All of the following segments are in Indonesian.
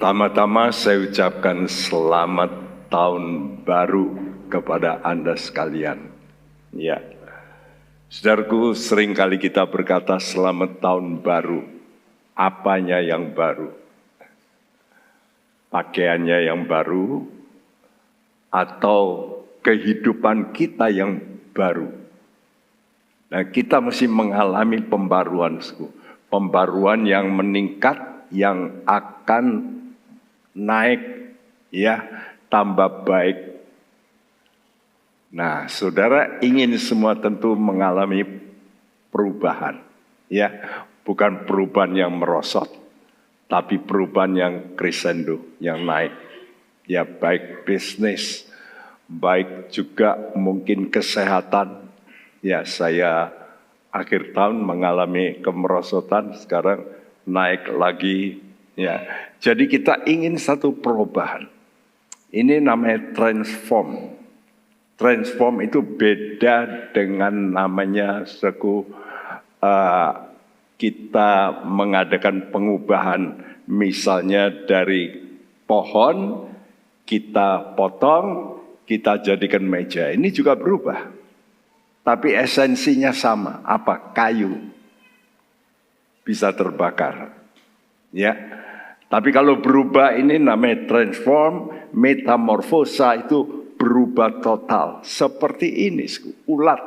Pertama-tama saya ucapkan selamat tahun baru kepada Anda sekalian. Ya, saudaraku, seringkali kita berkata selamat tahun baru. Apanya yang baru? Pakaiannya yang baru atau kehidupan kita yang baru? Nah, kita mesti mengalami pembaruan, pembaruan yang meningkat, yang akan naik, ya, tambah baik. Nah, saudara ingin semua tentu mengalami perubahan, ya, bukan perubahan yang merosot, tapi perubahan yang crescendo, yang naik, ya, baik bisnis, baik juga mungkin kesehatan. Ya, saya akhir tahun mengalami kemerosotan, sekarang naik lagi, ya. Jadi kita ingin satu perubahan. Ini namanya transform. Transform itu beda dengan namanya kita mengadakan pengubahan. Misalnya dari pohon kita potong, kita jadikan meja. Ini juga berubah. Tapi esensinya sama. Apa? Kayu. Bisa terbakar, ya. Tapi kalau berubah ini namanya transform, metamorfosa itu berubah total. Seperti ini, ulat,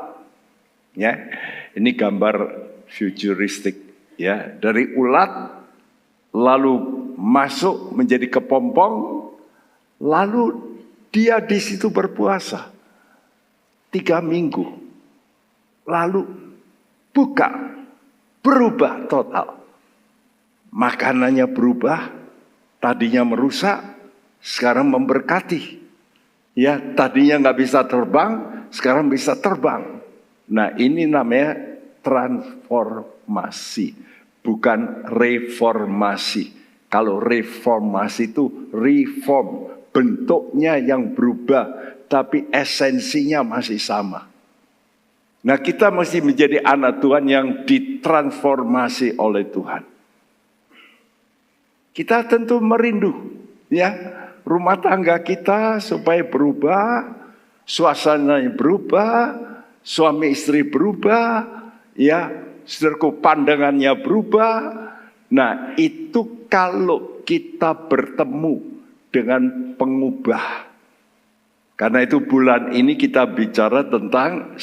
ya. Ini gambar futuristik, ya. Dari ulat lalu masuk menjadi kepompong, lalu dia di situ berpuasa 3 minggu, lalu buka. Berubah total. Makanannya berubah, tadinya merusak, sekarang memberkati. Ya, tadinya nggak bisa terbang, sekarang bisa terbang. Nah, ini namanya transformasi, bukan reformasi. Kalau reformasi itu reform, bentuknya yang berubah, tapi esensinya masih sama. Nah, kita mesti menjadi anak Tuhan yang ditransformasi oleh Tuhan. Kita tentu merindu, ya, rumah tangga kita supaya berubah, suasananya berubah, suami istri berubah, ya, saudaraku, pandangannya berubah. Nah, itu kalau kita bertemu dengan pengubah. Karena itu bulan ini kita bicara tentang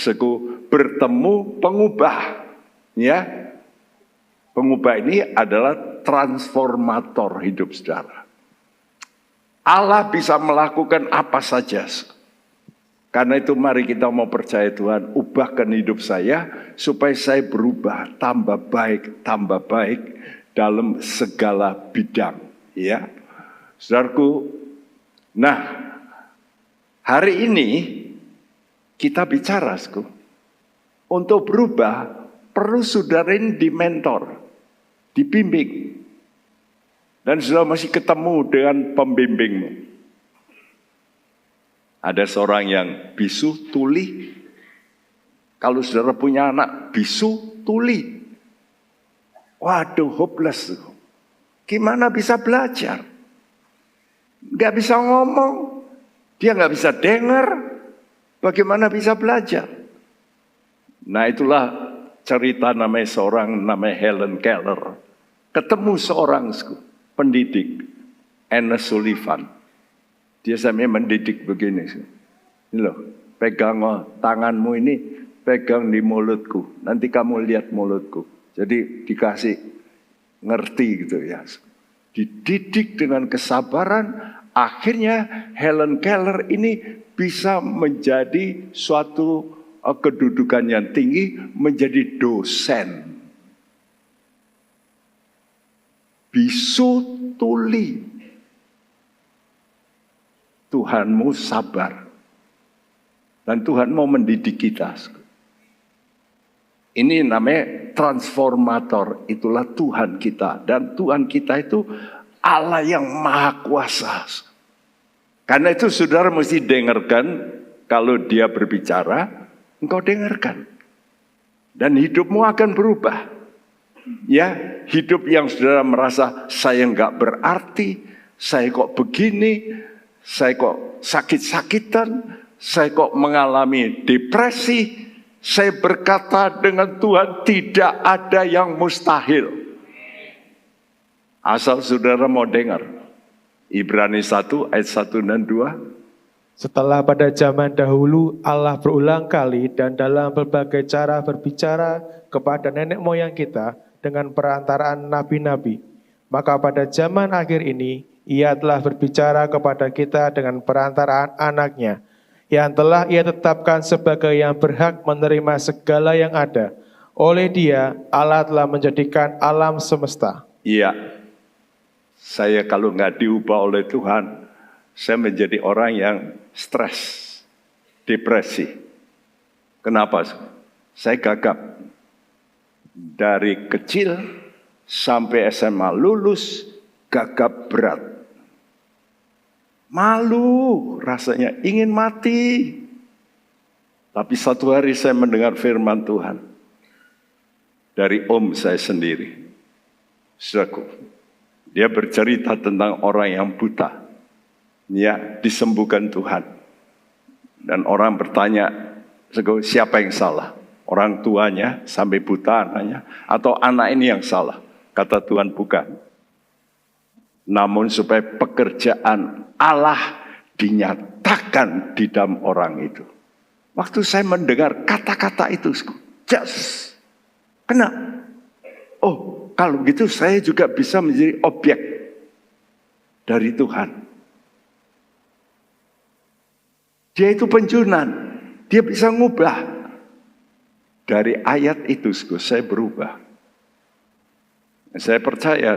bertemu pengubah, ya. Pengubah ini adalah transformator hidup saudara. Allah bisa melakukan apa saja. Karena itu mari kita mau percaya Tuhan, ubahkan hidup saya supaya saya berubah tambah baik dalam segala bidang, ya. Saudaraku, nah, hari ini kita bicara, untuk berubah perlu saudara ini dimentor, dibimbing. Dan saudara masih ketemu dengan pembimbingmu. Ada seorang yang bisu tuli. Kalau saudara punya anak bisu tuli, waduh, hopeless. Gimana bisa belajar? Gak bisa ngomong. Dia gak bisa dengar. Bagaimana bisa belajar? Nah, itulah cerita namanya Helen Keller. Ketemu seorang pendidik, Ernest Sullivan. Dia sampai mendidik begini. Ini loh, pegang tanganmu ini, pegang di mulutku. Nanti kamu lihat mulutku. Jadi dikasih ngerti gitu ya. Dididik dengan kesabaran. Akhirnya Helen Keller ini bisa menjadi suatu kedudukan yang tinggi, menjadi dosen. Bisu tuli. Tuhanmu sabar. Dan Tuhan mau mendidik kita. Ini namanya transformator. Itulah Tuhan kita. Dan Tuhan kita itu Allah yang maha kuasa. Karena itu saudara mesti dengarkan. Kalau dia berbicara, engkau dengarkan. Dan hidupmu akan berubah. Ya, hidup yang saudara merasa saya enggak berarti, saya kok begini, saya kok sakit-sakitan, saya kok mengalami depresi. Saya berkata dengan Tuhan, tidak ada yang mustahil. Asal saudara mau dengar. Ibrani 1 ayat 1 dan 2. Setelah pada zaman dahulu Allah berulang kali dan dalam berbagai cara berbicara kepada nenek moyang kita dengan perantaraan nabi-nabi. Maka pada zaman akhir ini Ia telah berbicara kepada kita dengan perantaraan anaknya, yang telah Ia tetapkan sebagai yang berhak menerima segala yang ada. Oleh Dia Allah telah menjadikan alam semesta. Iya, saya kalau nggak diubah oleh Tuhan, saya menjadi orang yang stres, depresi. Kenapa? Saya gagap. Dari kecil sampai SMA lulus, gagap berat. Malu rasanya, ingin mati. Tapi satu hari saya mendengar firman Tuhan. Dari om saya sendiri. Saudaraku, dia bercerita tentang orang yang buta. Ya, disembuhkan Tuhan. Dan orang bertanya, siapa yang salah? Orang tuanya sampai buta anaknya, atau anak ini yang salah? Kata Tuhan, bukan. Namun supaya pekerjaan Allah dinyatakan di dalam orang itu. Waktu saya mendengar kata-kata itu, just kena. Oh, kalau gitu saya juga bisa menjadi objek dari Tuhan. Dia itu penjunan, dia bisa ngubah. Dari ayat itu, saya berubah. Saya percaya,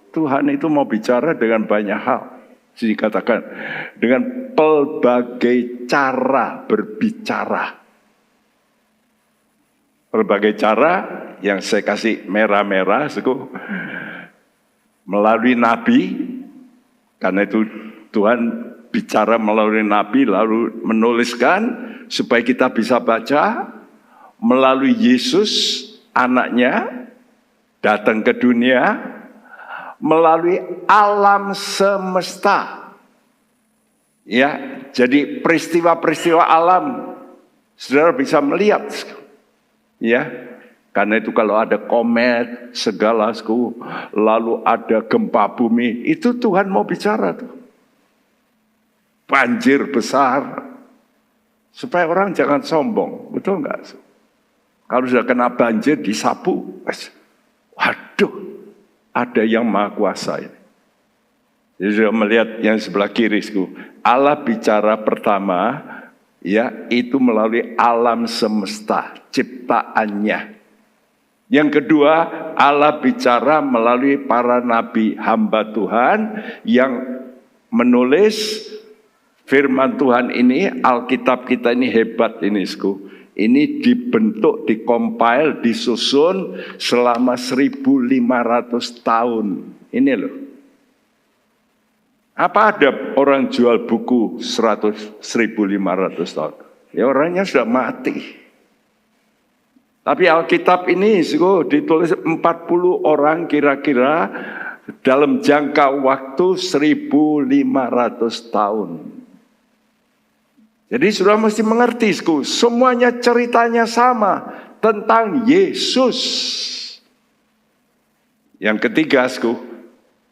Tuhan itu mau bicara dengan banyak hal. Jadi katakan, dengan pelbagai cara berbicara. Berbagai cara yang saya kasih merah-merah, melalui nabi, karena itu Tuhan bicara melalui nabi, lalu menuliskan supaya kita bisa baca. Melalui Yesus, anaknya, datang ke dunia, melalui alam semesta. Ya, jadi peristiwa-peristiwa alam, saudara bisa melihat. Ya, karena itu kalau ada komet, segala, lalu ada gempa bumi, itu Tuhan mau bicara tuh. Banjir besar, supaya orang jangan sombong, betul nggak? Kalau sudah kena banjir disapu, waduh, ada yang maha kuasa ini. Jadi sudah melihat yang sebelah kiri, Allah bicara pertama, ya itu melalui alam semesta, ciptaannya. Yang kedua, Allah bicara melalui para nabi hamba Tuhan yang menulis firman Tuhan ini. Alkitab kita ini hebat ini, Ini dibentuk, dikompil, disusun selama 1.500 tahun. Ini loh. Apa ada orang jual buku 1.500 tahun? Ya orangnya sudah mati. Tapi Alkitab ini ditulis 40 orang kira-kira dalam jangka waktu 1.500 tahun. Jadi sudah mesti mengerti, semuanya ceritanya sama tentang Yesus. Yang ketiga,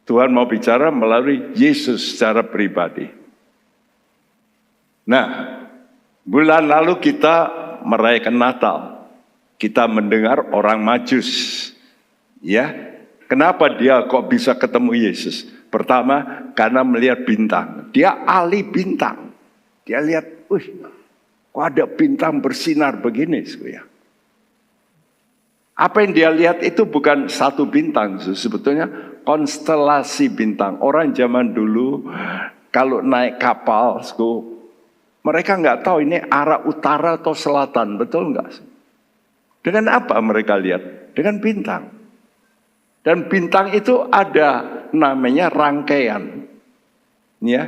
Tuhan mau bicara melalui Yesus secara pribadi. Nah, bulan lalu kita merayakan Natal. Kita mendengar orang Majus. Ya, kenapa dia kok bisa ketemu Yesus? Pertama, karena melihat bintang. Dia ahli bintang. Dia lihat, kok ada bintang bersinar begini, ya. Apa yang dia lihat itu bukan satu bintang, sebetulnya konstelasi bintang. Orang zaman dulu kalau naik kapal, mereka nggak tahu ini arah utara atau selatan, betul nggak? Dengan apa mereka lihat? Dengan bintang. Dan bintang itu ada namanya rangkaian, ya,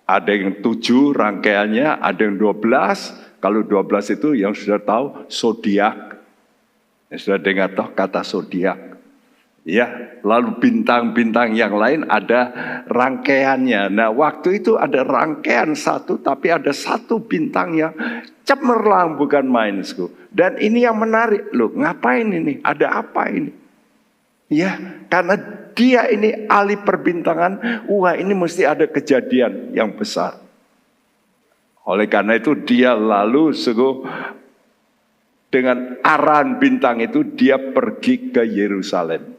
ada yang 7 rangkaiannya, ada yang 12. Kalau 12 itu yang sudah tahu zodiak. Yang sudah dengar toh kata zodiak. Ya, lalu bintang-bintang yang lain ada rangkaiannya. Nah, waktu itu ada rangkaian satu, tapi ada satu bintang yang cemerlang bukan main. Dan ini yang menarik, loh, ngapain ini? Ada apa ini? Ya, karena dia ini ahli perbintangan, wah ini mesti ada kejadian yang besar. Oleh karena itu dia lalu dengan arahan bintang itu dia pergi ke Yerusalem.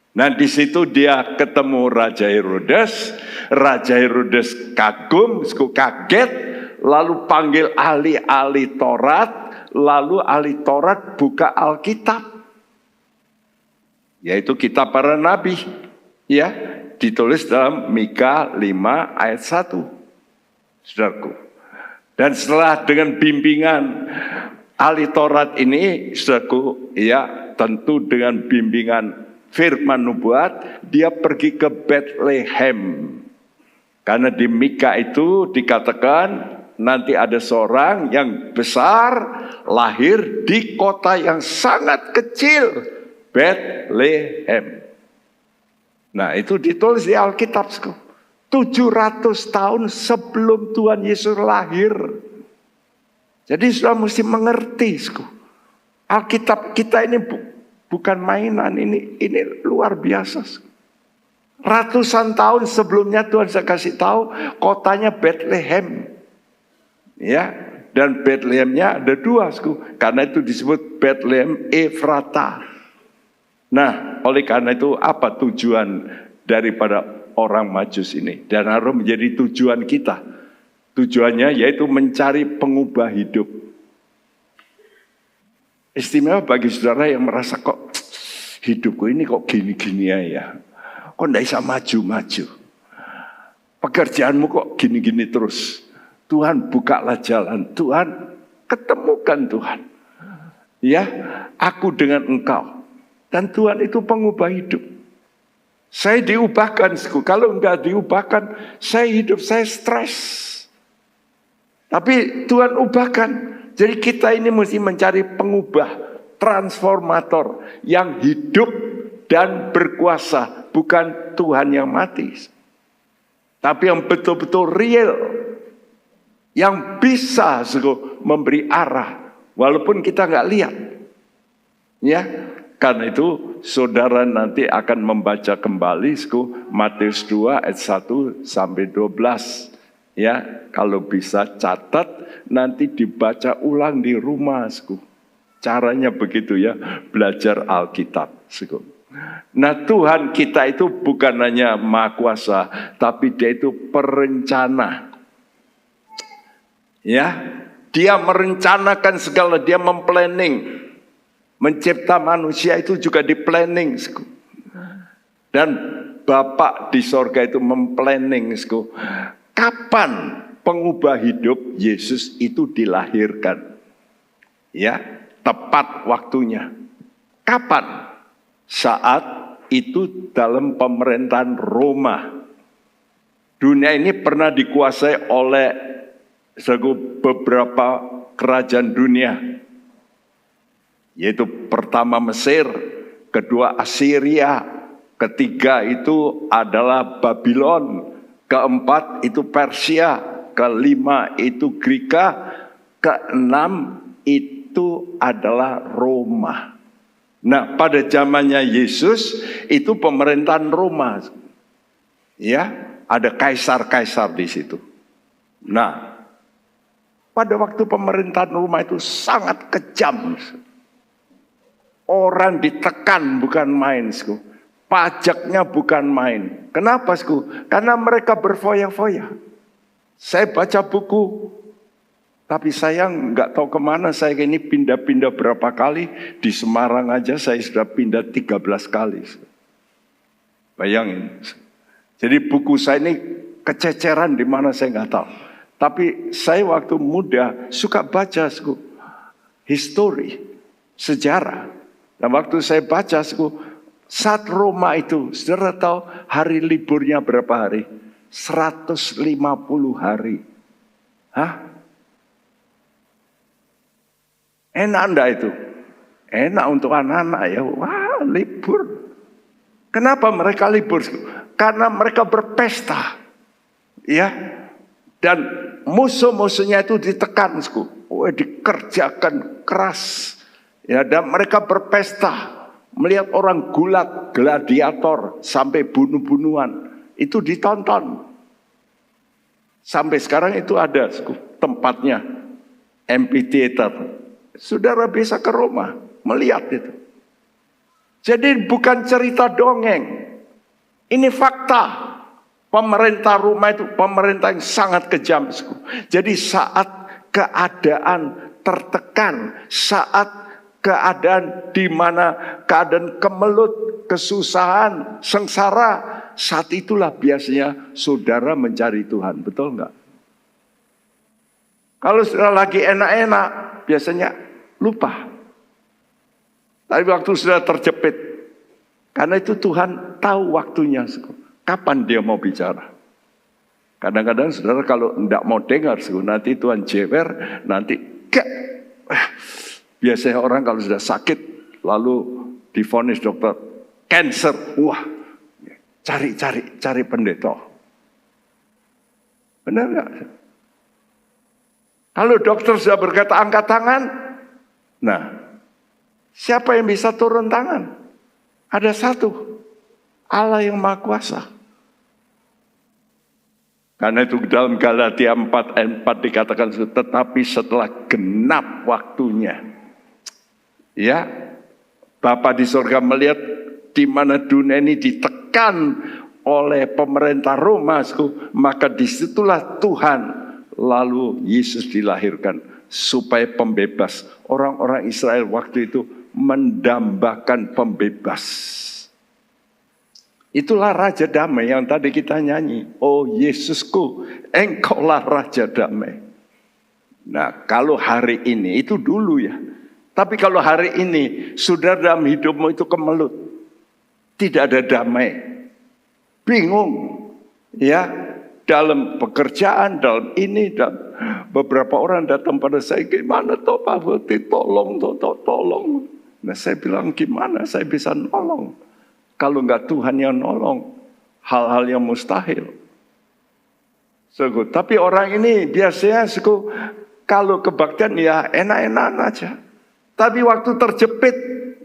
Nah di situ dia ketemu Raja Herodes. Raja Herodes kagum, kaget, lalu panggil ahli-ahli Taurat, lalu ahli Taurat buka Alkitab, yaitu kitab para nabi, ya, ditulis dalam Mika 5 ayat 1, saudaraku. Dan setelah dengan bimbingan ahli Taurat ini, saudaraku, ya, tentu dengan bimbingan firman nubuat, dia pergi ke Bethlehem. Karena di Mika itu dikatakan nanti ada seorang yang besar lahir di kota yang sangat kecil, Bethlehem. Nah itu ditulis di Alkitab 700 tahun sebelum Tuhan Yesus lahir. Jadi sudah mesti mengerti. Alkitab kita ini bukan mainan, ini luar biasa. Ratusan tahun sebelumnya Tuhan saya kasih tahu kotanya Bethlehem. Ya, dan Bethlehemnya ada 2, karena itu disebut Bethlehem Efrata. Nah, oleh karena itu apa tujuan daripada orang Majus ini? Dan harus menjadi tujuan kita. Tujuannya yaitu mencari pengubah hidup. Istimewa bagi saudara yang merasa kok hidupku ini kok gini-gini ya. Kok tidak bisa maju-maju. Pekerjaanmu kok gini-gini terus. Tuhan bukalah jalan. Tuhan ketemukan Tuhan. Ya, aku dengan engkau. Dan Tuhan itu pengubah hidup. Saya diubahkan. Kalau enggak diubahkan, hidup saya stres. Tapi Tuhan ubahkan. Jadi kita ini mesti mencari pengubah, transformator yang hidup dan berkuasa, bukan Tuhan yang mati. Tapi yang betul-betul real, yang bisa memberi arah, walaupun kita nggak lihat. Ya, karena itu saudara nanti akan membaca kembali Matius 2 ayat 1 sampai 12. Ya, kalau bisa catat nanti dibaca ulang di rumah. Caranya begitu ya, belajar Alkitab. Nah Tuhan kita itu bukan hanya Maha Kuasa, tapi Dia itu perencana. Ya, Dia merencanakan segala, Dia memplanning. Mencipta manusia itu juga di planning. Dan Bapa di sorga itu memplanning. Kapan pengubah hidup Yesus itu dilahirkan? Ya, tepat waktunya. Kapan? Saat itu dalam pemerintahan Roma. Dunia ini pernah dikuasai oleh beberapa kerajaan dunia. Yaitu pertama Mesir, kedua Assyria, ketiga itu adalah Babylon, keempat itu Persia, kelima itu Greka, keenam itu adalah Roma. Nah, pada zamannya Yesus itu pemerintahan Roma. Ya, ada kaisar-kaisar di situ. Nah, pada waktu pemerintahan Roma itu sangat kejam. Orang ditekan bukan main. Pajaknya bukan main. Kenapa? Karena mereka berfoya-foya. Saya baca buku, tapi saya nggak tahu kemana. Saya ini pindah-pindah berapa kali. Di Semarang aja saya sudah pindah 13 kali. Bayangin. Jadi buku saya ini kececeran di mana saya nggak tahu. Tapi saya waktu muda suka baca history, sejarah. Dan waktu saya baca saat Roma itu, saudara tahu hari liburnya berapa hari? 150 hari. Hah? Enak enggak itu? Enak untuk anak-anak ya. Wah, libur. Kenapa mereka libur? Karena mereka berpesta. Ya. Dan musuh-musuhnya itu ditekan. Dikerjakan keras. Ya, dan mereka berpesta. Melihat orang gulat, gladiator, sampai bunuh-bunuhan. Itu ditonton. Sampai sekarang itu ada tempatnya. Amphitheater. Saudara bisa ke Roma melihat itu. Jadi bukan cerita dongeng. Ini fakta. Pemerintah Roma itu pemerintah yang sangat kejam. Jadi saat keadaan tertekan, saat keadaan di mana keadaan kemelut, kesusahan, sengsara, saat itulah biasanya saudara mencari Tuhan. Betul enggak? Kalau sudah lagi enak-enak, biasanya lupa. Tapi waktu sudah terjepit, karena itu Tuhan tahu waktunya, kapan dia mau bicara. Kadang-kadang saudara kalau tidak mau dengar, nanti Tuhan jewer, nanti biasanya orang kalau sudah sakit, lalu divonis dokter, cancer, wah, cari pendeta. Benar nggak? Kalau dokter sudah berkata angkat tangan, nah, siapa yang bisa turun tangan? Ada satu, Allah yang Maha Kuasa. Karena itu dalam Galatia 4 ayat 4 dikatakan, tetapi setelah genap waktunya, ya, Bapa di surga melihat di mana dunia ini ditekan oleh pemerintah Roma, maka disitulah Tuhan lalu Yesus dilahirkan supaya pembebas. Orang-orang Israel waktu itu mendambakan pembebas. Itulah Raja Damai yang tadi kita nyanyi. Oh Yesusku, Engkaulah Raja Damai. Nah, kalau hari ini, itu dulu ya. Tapi kalau hari ini, saudara dalam hidupmu itu kemelut. Tidak ada damai. Bingung. Ya, dalam pekerjaan, dalam ini, dan beberapa orang datang pada saya, gimana toh Pak Boti, tolong. Nah saya bilang, gimana saya bisa nolong? Kalau enggak Tuhan yang nolong, hal-hal yang mustahil. Tapi orang ini biasanya kalau kebaktian ya enak-enak aja. Tapi waktu terjepit,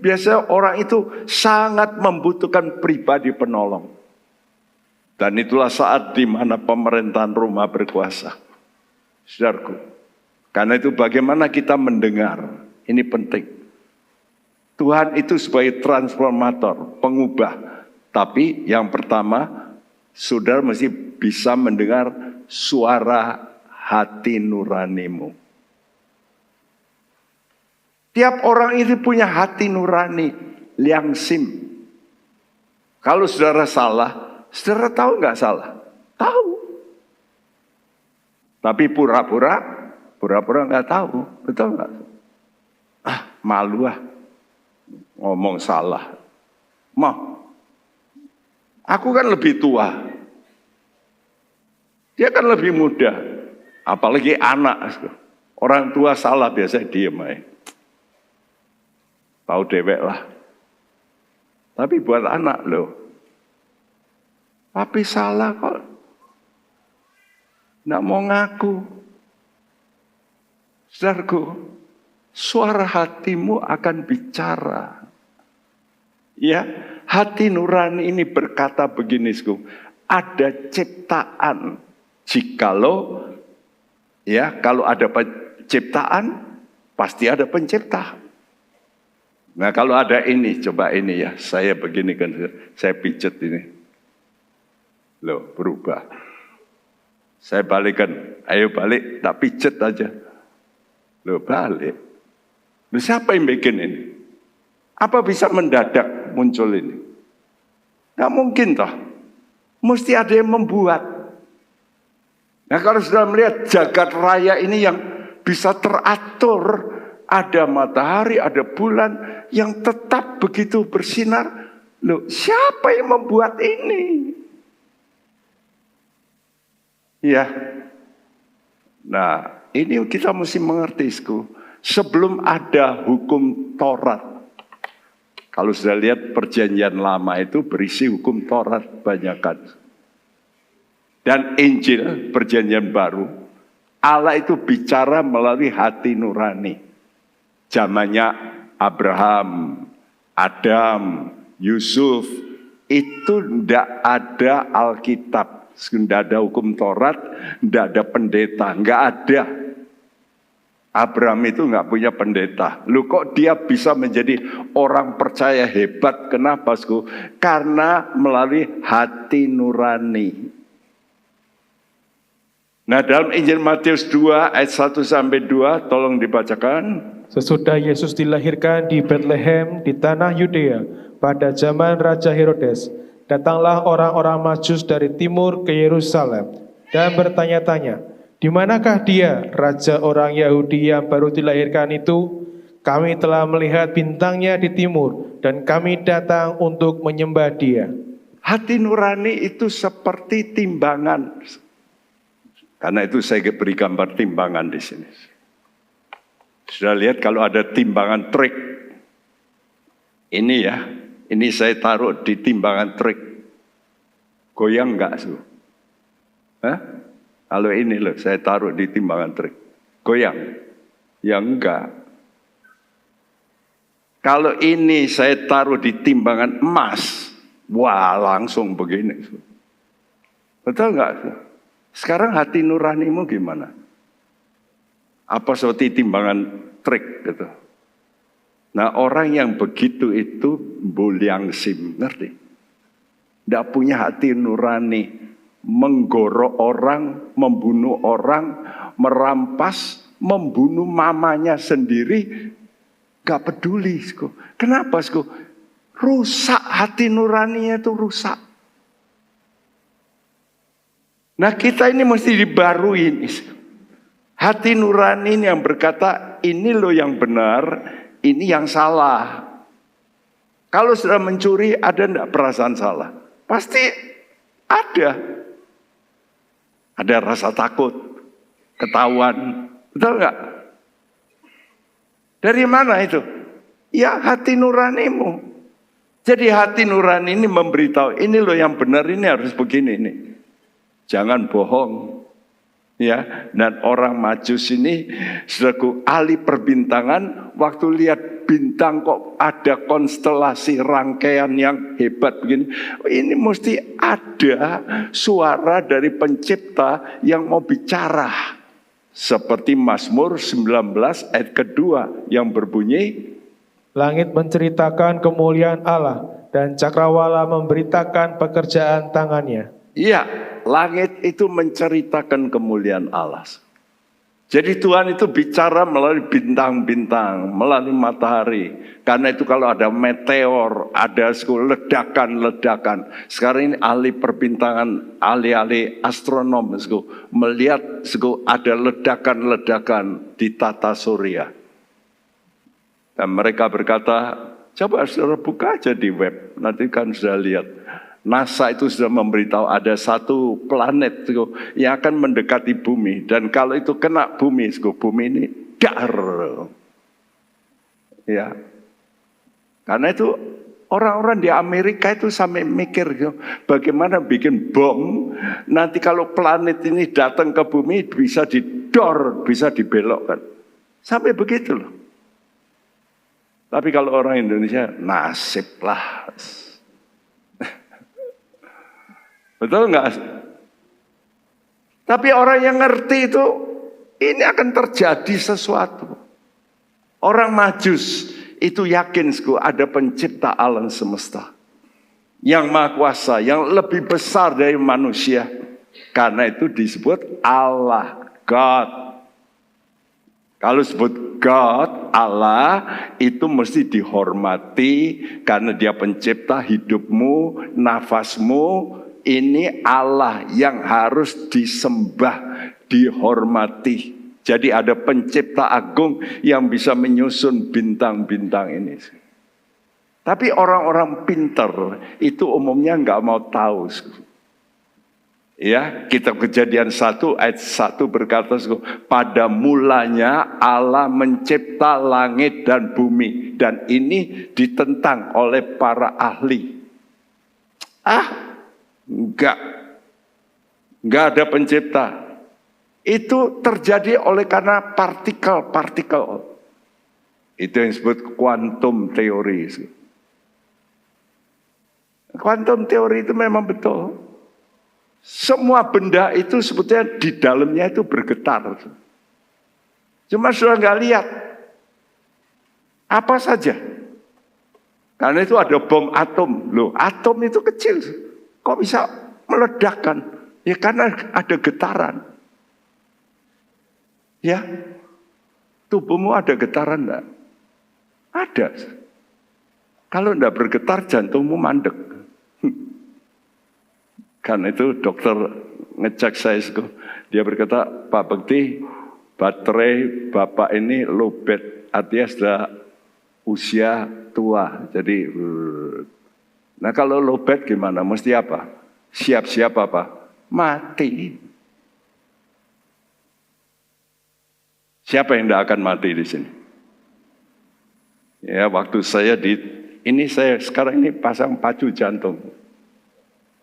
biasanya orang itu sangat membutuhkan pribadi penolong. Dan itulah saat di mana pemerintahan Roma berkuasa. Saudaraku, karena itu bagaimana kita mendengar, ini penting. Tuhan itu sebagai transformator, pengubah. Tapi yang pertama, saudara mesti bisa mendengar suara hati nuranimu. Tiap orang itu punya hati nurani, liang sim. Kalau saudara salah, saudara tahu nggak salah? Tahu. Tapi pura-pura nggak tahu, betul nggak? Malu ngomong salah. Aku kan lebih tua. Dia kan lebih muda. Apalagi anak. Orang tua salah biasanya diem aja. Tahu dewek lah. Tapi buat anak loh. Papi salah kok. Nggak mau ngaku. Saudaraku, suara hatimu akan bicara. Ya, hati nurani ini berkata begini, ada ciptaan. Jikalau ya, kalau ada penciptaan, pasti ada pencipta. Nah, kalau ada ini, coba ini ya, saya begini kan, saya pijet ini. Loh, berubah. Saya balikkan, ayo balik, tak pijet aja. Loh, balik. Loh, siapa yang bikin ini? Apa bisa mendadak muncul ini? Nggak mungkin toh. Mesti ada yang membuat. Nah, kalau sudah melihat jagat raya ini yang bisa teratur, ada matahari, ada bulan yang tetap begitu bersinar. Loh, siapa yang membuat ini? Ya. Nah, ini kita mesti mengerti, sebelum ada hukum Taurat, Kalau sudah lihat perjanjian lama itu berisi hukum Taurat banyakan. Dan Injil perjanjian baru, Allah itu bicara melalui hati nurani. Zamannya Abraham, Adam, Yusuf, itu tidak ada Alkitab, tidak ada hukum Taurat, tidak ada pendeta, nggak ada. Abraham itu nggak punya pendeta. Lu kok dia bisa menjadi orang percaya hebat? Kenapa, Sku? Karena melalui hati nurani. Nah, dalam Injil Matius 2 ayat 1 sampai 2 tolong dibacakan. Sesudah Yesus dilahirkan di Bethlehem di tanah Yudea pada zaman Raja Herodes, datanglah orang-orang Majus dari timur ke Yerusalem dan bertanya-tanya, "Di manakah dia, raja orang Yahudi yang baru dilahirkan itu? Kami telah melihat bintangnya di timur dan kami datang untuk menyembah dia." Hati nurani itu seperti timbangan. Karena itu saya beri gambar timbangan di sini. Sudah lihat kalau ada timbangan trik. Ini ya, ini saya taruh di timbangan trik. Goyang enggak, Su? Hah? Kalau ini loh, saya taruh di timbangan trik. Goyang? Ya enggak. Kalau ini saya taruh di timbangan emas, wah langsung begini. Betul enggak? Sekarang hati nuranimu gimana? Apa seperti timbangan trik gitu? Nah, orang yang begitu itu buliang sim, ngerti? Tidak punya hati nurani, menggorok orang, membunuh orang, merampas, membunuh mamanya sendiri, gak peduli. Kenapa? Rusak hati nuraninya itu rusak. Nah, kita ini mesti dibarui. Hati nurani ini yang berkata, ini loh yang benar, ini yang salah. Kalau sudah mencuri, ada enggak perasaan salah? Pasti ada. Ada rasa takut, ketahuan. Betul enggak? Dari mana itu? Ya hati nuranimu. Jadi hati nurani ini memberitahu, ini loh yang benar, ini harus begini nih. Jangan bohong. Ya, dan orang Majus ini saudaraku ahli perbintangan, waktu lihat bintang kok ada konstelasi rangkaian yang hebat begini, ini mesti ada suara dari pencipta yang mau bicara. Seperti Mazmur 19 ayat kedua yang berbunyi, "Langit menceritakan kemuliaan Allah dan cakrawala memberitakan pekerjaan tangannya." Iya, langit itu menceritakan kemuliaan Allah. Jadi Tuhan itu bicara melalui bintang-bintang, melalui matahari. Karena itu kalau ada meteor, ada ledakan-ledakan. Sekarang ini ahli perbintangan, ahli-ahli astronom melihat ada ledakan-ledakan di tata surya. Dan mereka berkata, coba saudara buka aja di web, nanti kan sudah lihat. NASA itu sudah memberitahu ada satu planet yang akan mendekati bumi. Dan kalau itu kena bumi, bumi ini dar. Ya. Karena itu orang-orang di Amerika itu sampai mikir bagaimana bikin bom. Nanti kalau planet ini datang ke bumi bisa didor, bisa dibelokkan. Sampai begitu loh. Tapi kalau orang Indonesia, nasib lah. Betul enggak? Tapi orang yang ngerti itu, ini akan terjadi sesuatu. Orang Majus itu yakin ada pencipta alam semesta. Yang maha kuasa, yang lebih besar dari manusia. Karena itu disebut Allah, God. Kalau sebut God, Allah, itu mesti dihormati karena dia pencipta hidupmu, nafasmu. Ini Allah yang harus disembah, dihormati. Jadi ada pencipta agung yang bisa menyusun bintang-bintang ini. Tapi orang-orang pintar itu umumnya nggak mau tahu. Ya, kitab Kejadian 1 ayat 1 berkata, pada mulanya Allah mencipta langit dan bumi. Dan ini ditentang oleh para ahli. Enggak ada pencipta. Itu terjadi oleh karena partikel-partikel. Itu yang disebut quantum teori. Quantum teori itu memang betul. Semua benda itu sebetulnya di dalamnya itu bergetar. Cuma sudah nggak lihat. Apa saja. Karena itu ada bom atom. Loh, atom itu kecil. Kok bisa meledakkan? Ya karena ada getaran. Ya. Tubuhmu ada getaran enggak? Ada. Kalau enggak bergetar jantungmu mandek. Karena itu dokter ngecek saya, dia berkata, Pak Bekti, baterai Bapak ini lowbat, artinya sudah usia tua. Jadi, nah kalau lowbat gimana? Mesti apa? Siap-siap apa? Mati. Siapa yang tidak akan mati di sini? Ya, waktu saya saya sekarang ini pasang pacu jantung.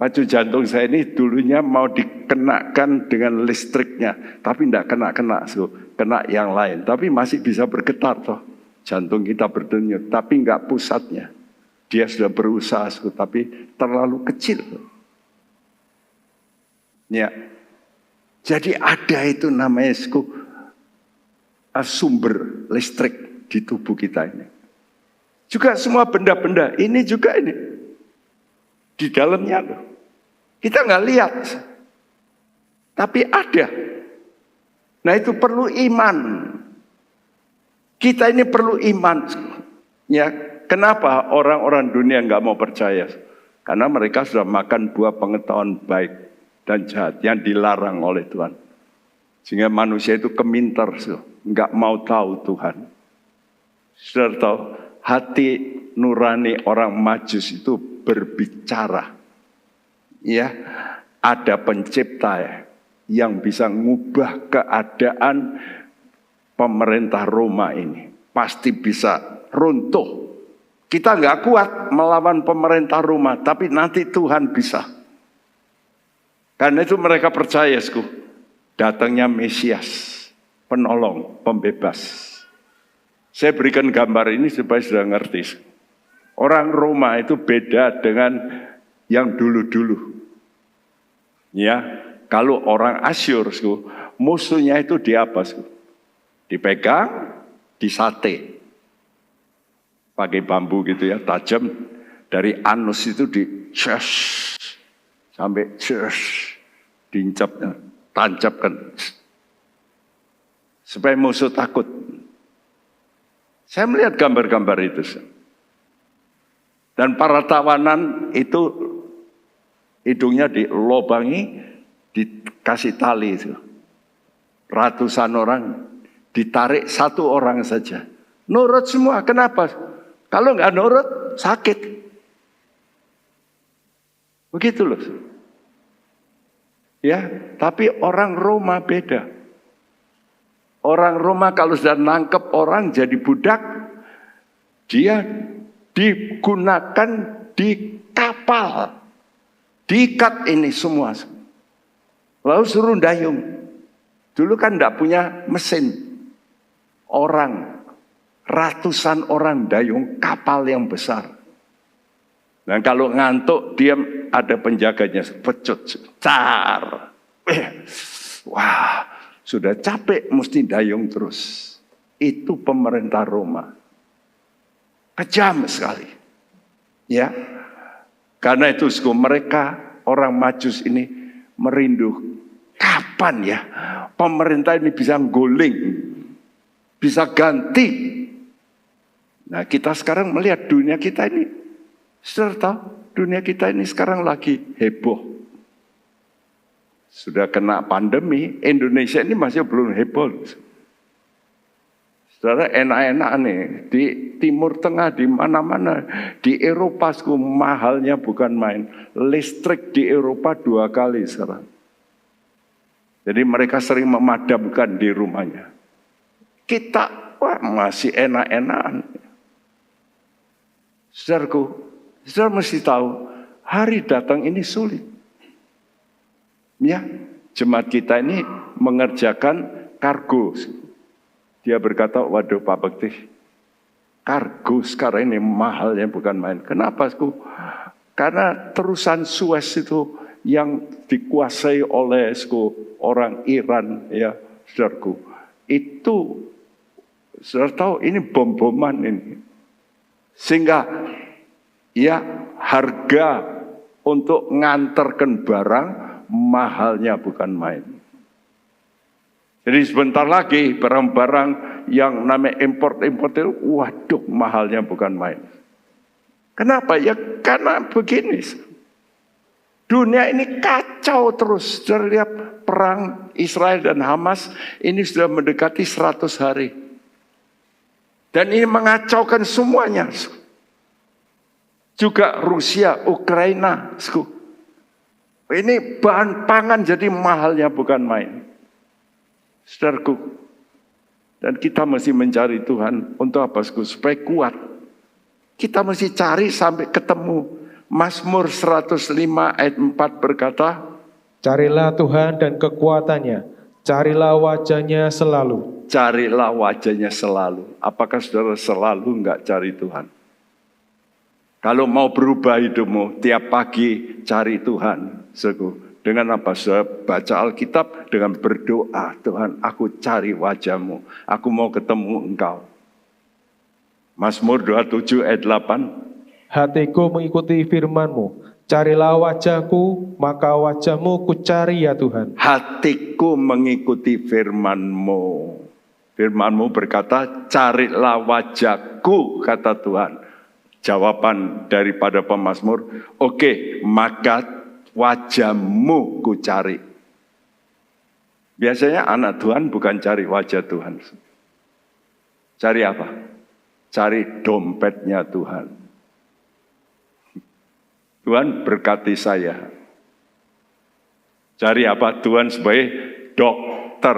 Pacu jantung saya ini dulunya mau dikenakan dengan listriknya, tapi tidak kena, kena yang lain. Tapi masih bisa bergetar toh, jantung kita berdenyut, tapi nggak pusatnya. Dia sudah berusaha, tapi terlalu kecil. Ya, jadi ada itu namanya sumber listrik di tubuh kita ini. Juga semua benda-benda ini juga ini di dalamnya loh. Kita nggak lihat, tapi ada. Nah itu perlu iman. Kita ini perlu iman. Ya, kenapa orang-orang dunia nggak mau percaya? Karena mereka sudah makan buah pengetahuan baik dan jahat yang dilarang oleh Tuhan. Sehingga manusia itu keminter, nggak mau tahu Tuhan. Sudah tahu, hati nurani orang Majus itu berbicara. Ya, ada pencipta yang bisa mengubah keadaan pemerintah Roma ini. Pasti bisa runtuh. Kita nggak kuat melawan pemerintah Roma, tapi nanti Tuhan bisa. Karena itu mereka percaya, datangnya Mesias, penolong, pembebas. Saya berikan gambar ini supaya sudah ngerti. Orang Roma itu beda dengan yang dulu-dulu. Ya, kalau orang Asyur, musuhnya itu di apa? Dipegang, disate. Pakai bambu gitu ya, tajam. Dari anus itu sampai diincapnya, tancapkan. Supaya musuh takut. Saya melihat gambar-gambar itu. Dan para tawanan itu hidungnya dilobangi, dikasih tali itu. Ratusan orang, ditarik satu orang saja. Nurut semua, kenapa? Kalau nggak nurut, sakit. Begitu loh. Ya, tapi orang Roma beda. Orang Roma kalau sudah nangkep orang jadi budak, dia digunakan di kapal. Diikat ini semua. Lalu suruh dayung. Dulu kan tidak punya mesin. Orang, ratusan orang dayung kapal yang besar. Dan kalau ngantuk, dia ada penjaganya. Pecut, car. Wah, sudah capek mesti dayung terus. Itu pemerintah Roma. Kejam sekali. Ya. Karena itu mereka orang Majus ini merindu. Kapan ya pemerintah ini bisa guling, bisa ganti. Nah kita sekarang melihat dunia kita ini, serta dunia kita ini sekarang lagi heboh. Sudah kena pandemi, Indonesia ini masih belum heboh. Saudara, enak-enak nih, di Timur Tengah, di mana-mana, di Eropa mahalnya bukan main. Listrik di Eropa 2 kali sekarang. Jadi mereka sering memadamkan di rumahnya. Kita, wah masih enak-enakan. Saudaraku, saudara mesti tahu, hari datang ini sulit. Ya, jemaat kita ini mengerjakan kargo. Dia berkata, waduh Pak Bekti, kargo sekarang ini mahalnya bukan main. Kenapa? Karena terusan Suez itu yang dikuasai oleh orang Iran, ya saudaraku. Itu, saudara tahu ini bom-boman ini. Sehingga ya harga untuk nganterkan barang mahalnya bukan main. Jadi sebentar lagi barang-barang yang namanya import itu, waduh mahalnya bukan main. Kenapa? Ya karena begini. Dunia ini kacau terus. Sudah lihat perang Israel dan Hamas ini sudah mendekati 100 hari. Dan ini mengacaukan semuanya. Juga Rusia, Ukraina. Ini bahan pangan jadi mahalnya bukan main. Saudaraku, dan kita mesti mencari Tuhan untuk apa? Supaya kuat. Kita mesti cari sampai ketemu. Mazmur 105 ayat 4 berkata, carilah Tuhan dan kekuatannya, carilah wajahnya selalu. Carilah wajahnya selalu. Apakah saudara selalu enggak cari Tuhan? Kalau mau berubah hidupmu, tiap pagi cari Tuhan. Dengan apa? Saudara baca Alkitab dengan berdoa. Tuhan, aku cari wajahmu. Aku mau ketemu Engkau. Mazmur 27 ayat 8. Hatiku mengikuti firman-Mu. Carilah wajahku, maka wajah-Mu ku cari ya Tuhan. Hatiku mengikuti firman-Mu. Firman-Mu berkata, carilah wajahku, kata Tuhan. Jawaban daripada pemazmur, oke, maka wajah-Mu ku cari. Biasanya anak Tuhan bukan cari wajah Tuhan. Cari apa? Cari dompetnya Tuhan. Tuhan berkati saya. Cari apa? Tuhan sebagai dokter.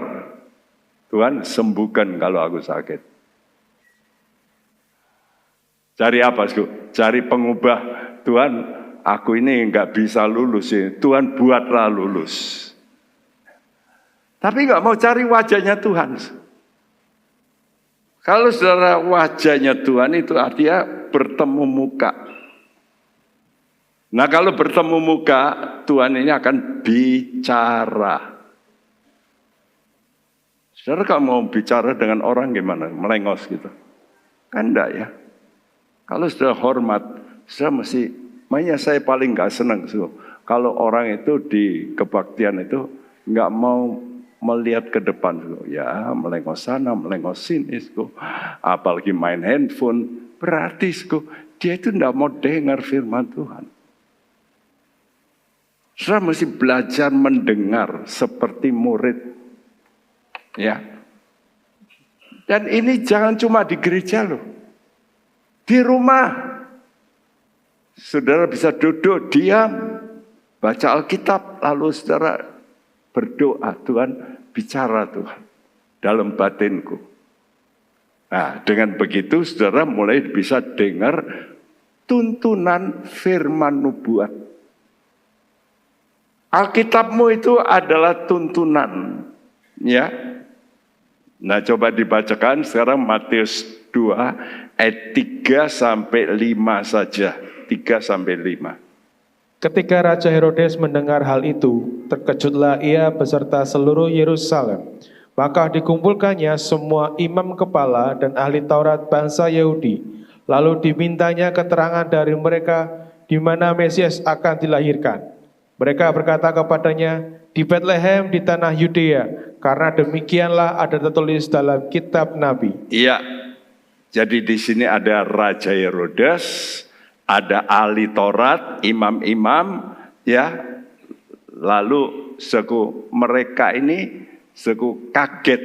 Tuhan sembuhkan kalau aku sakit. Cari apa? Cari pengubah. Tuhan, aku ini enggak bisa lulus. Tuhan buatlah lulus. Tapi enggak mau cari wajahnya Tuhan. Kalau saudara wajahnya Tuhan itu artinya bertemu muka. Nah kalau bertemu muka, Tuhan ini akan bicara. Saudara kalau mau bicara dengan orang gimana? Melengos gitu. Kan enggak ya. Kalau sudah hormat, saudara mesti, makanya saya paling enggak senang. Kalau orang itu di kebaktian itu enggak mau melihat ke depan. Ya melengos sana, melengos sini. Apalagi main handphone. Berarti dia itu enggak mau dengar firman Tuhan. Saudara mesti belajar mendengar seperti murid. Ya. Dan ini jangan cuma di gereja loh. Di rumah. Saudara bisa duduk, diam, baca Alkitab, lalu saudara berdoa, Tuhan bicara Tuhan dalam batinku. Nah, dengan begitu saudara mulai bisa dengar tuntunan firman nubuat. Alkitabmu itu adalah tuntunan, ya. Nah, coba dibacakan sekarang Matius 2 ayat 3 sampai 5 saja. 3 sampai 5. Ketika Raja Herodes mendengar hal itu, terkejutlah ia beserta seluruh Yerusalem. Maka dikumpulkannya semua imam kepala dan ahli Taurat bangsa Yahudi. Lalu dimintanya keterangan dari mereka di mana Mesias akan dilahirkan. Mereka berkata kepadanya, di Bethlehem di tanah Yudea, karena demikianlah ada tertulis dalam kitab Nabi. Iya, jadi di sini ada Raja Herodes, ada ahli Taurat, imam-imam, ya. Lalu mereka ini kaget,